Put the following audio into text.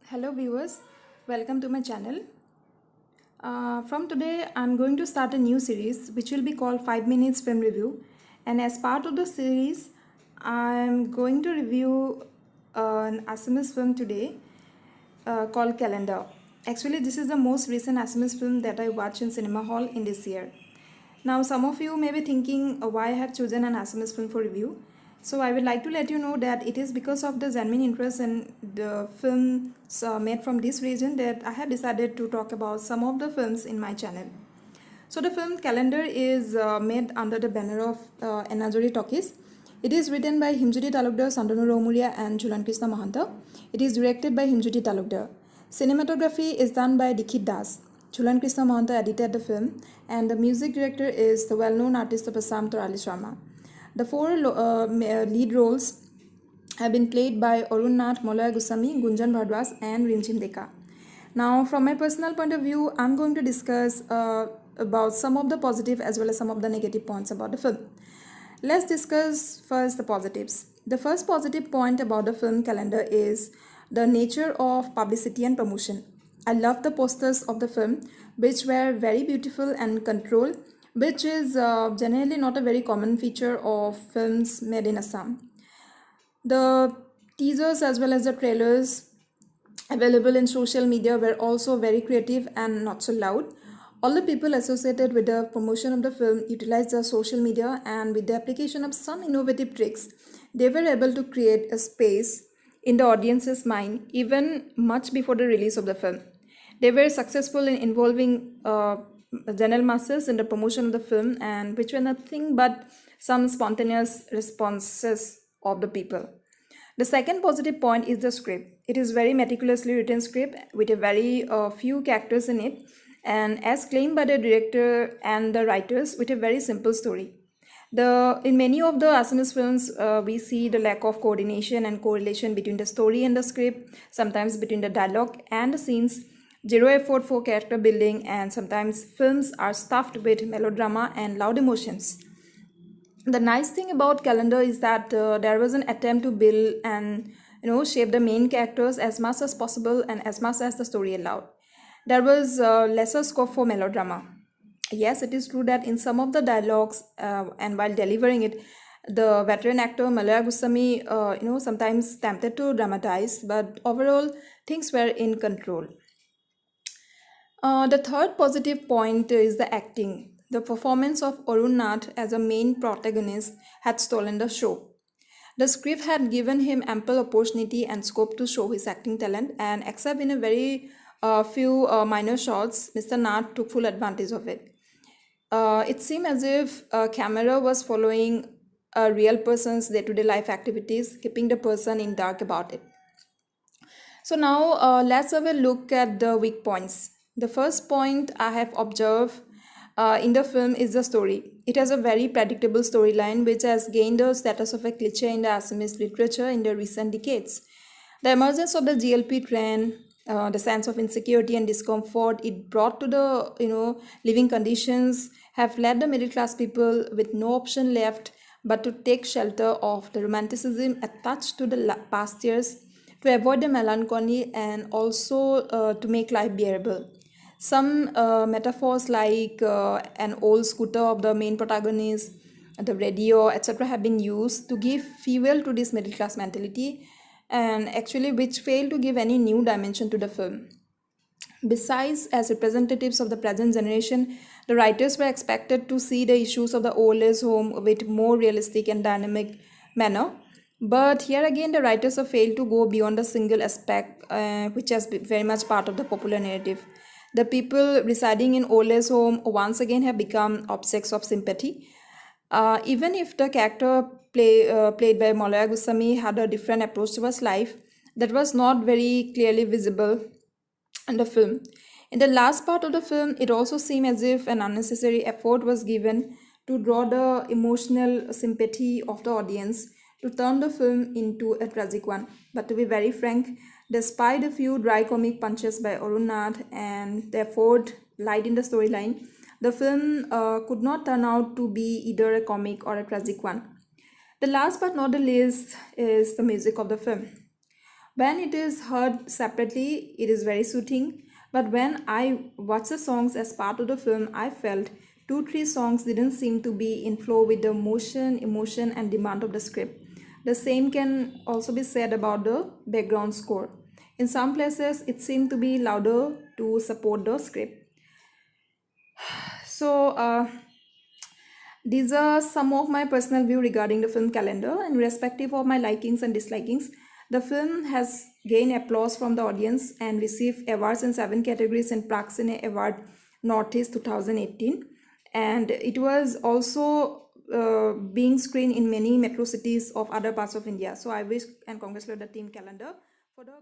Hello viewers, welcome to my channel. From today I'm going to start a new series which will be called 5 minutes film review, and as part of the series I'm going to review an Assamese film today called Calendar. Actually this is the most recent Assamese film that I watched in cinema hall in this year. Now, some of you may be thinking why I have chosen an Assamese film for review. So, I would like to let you know that it is because of the genuine interest in the films made from this region that I have decided to talk about some of the films in my channel. So, the film Calendar is made under the banner of Enajori Talkies. It is written by Himjyoti Talukdar, Santanu Romuria, and Jhulan Krishna Mahanta. It is directed by Himjyoti Talukdar. Cinematography is done by Dikshit Das. Jhulan Krishna Mahanta edited the film, and the music director is the well-known artist of Assam, Torali Sharma. The four lead roles have been played by Arun Nath, Molaya Goswami, Gunjan Bhardwaj, and Rimjim Deka. Now, from my personal point of view, I'm going to discuss about some of the positive as well as some of the negative points about the film. Let's discuss first the positives. The first positive point about the film Calendar is the nature of publicity and promotion. I love the posters of the film, which were very beautiful and controlled, which is generally not a very common feature of films made in Assam. The teasers as well as the trailers available in social media were also very creative and not so loud. All the people associated with the promotion of the film utilized the social media, and with the application of some innovative tricks, they were able to create a space in the audience's mind even much before the release of the film. They were successful in involving general masses in the promotion of the film, and which were nothing but some spontaneous responses of the people. The second positive point is the script. It is very meticulously written script with a very few characters in it, and as claimed by the director and the writers, with a very simple story. In many of the Assamese films, we see the lack of coordination and correlation between the story and the script, sometimes between the dialogue and the scenes, zero effort for character building, and sometimes films are stuffed with melodrama and loud emotions. The nice thing about Calendar is that there was an attempt to build and shape the main characters as much as possible and as much as the story allowed. There was lesser scope for melodrama. Yes, it is true that in some of the dialogues and while delivering it, the veteran actor Molaya Goswami sometimes tempted to dramatize, but overall things were in control. The third positive point is the acting. The performance of Arun Nath as a main protagonist had stolen the show. The script had given him ample opportunity and scope to show his acting talent, and except in a very few minor shots, Mr. Nath took full advantage of it. It seemed as if a camera was following a real person's day-to-day life activities, keeping the person in dark about it. So now let's have a look at the weak points. The first point I have observed in the film is the story. It has a very predictable storyline which has gained the status of a cliche in the Assamese literature in the recent decades. The emergence of the GLP trend, the sense of insecurity and discomfort it brought to the living conditions have led the middle class people with no option left but to take shelter of the romanticism attached to the past years, to avoid the melancholy, and also to make life bearable. Some metaphors like an old scooter of the main protagonist, the radio, etc., have been used to give fuel to this middle class mentality, and actually which fail to give any new dimension to the film. Besides, as representatives of the present generation, the writers were expected to see the issues of the old age home with more realistic and dynamic manner. But here again, the writers have failed to go beyond a single aspect, which has been very much part of the popular narrative. The people residing in old age home once again have become objects of sympathy. Even if the character played by Molaya Goswami had a different approach towards life, that was not very clearly visible in the film. In the last part of the film, it also seemed as if an unnecessary effort was given to draw the emotional sympathy of the audience to turn the film into a tragic one. But to be very frank, despite a few dry comic punches by Arun Nath and the effort light in the storyline, the film could not turn out to be either a comic or a tragic one. The last but not the least is the music of the film. When it is heard separately, it is very soothing. But when I watch the songs as part of the film, I felt two, three songs didn't seem to be in flow with the motion, emotion, and demand of the script. The same can also be said about the background score. In some places, it seemed to be louder to support the script. So, these are some of my personal view regarding the film Calendar, and irrespective of my likings and dislikings, the film has gained applause from the audience and received awards in 7 categories in Prague Cine Award Northeast 2018. And it was also being screened in many metro cities of other parts of India. So I wish and congratulate the team Calendar for the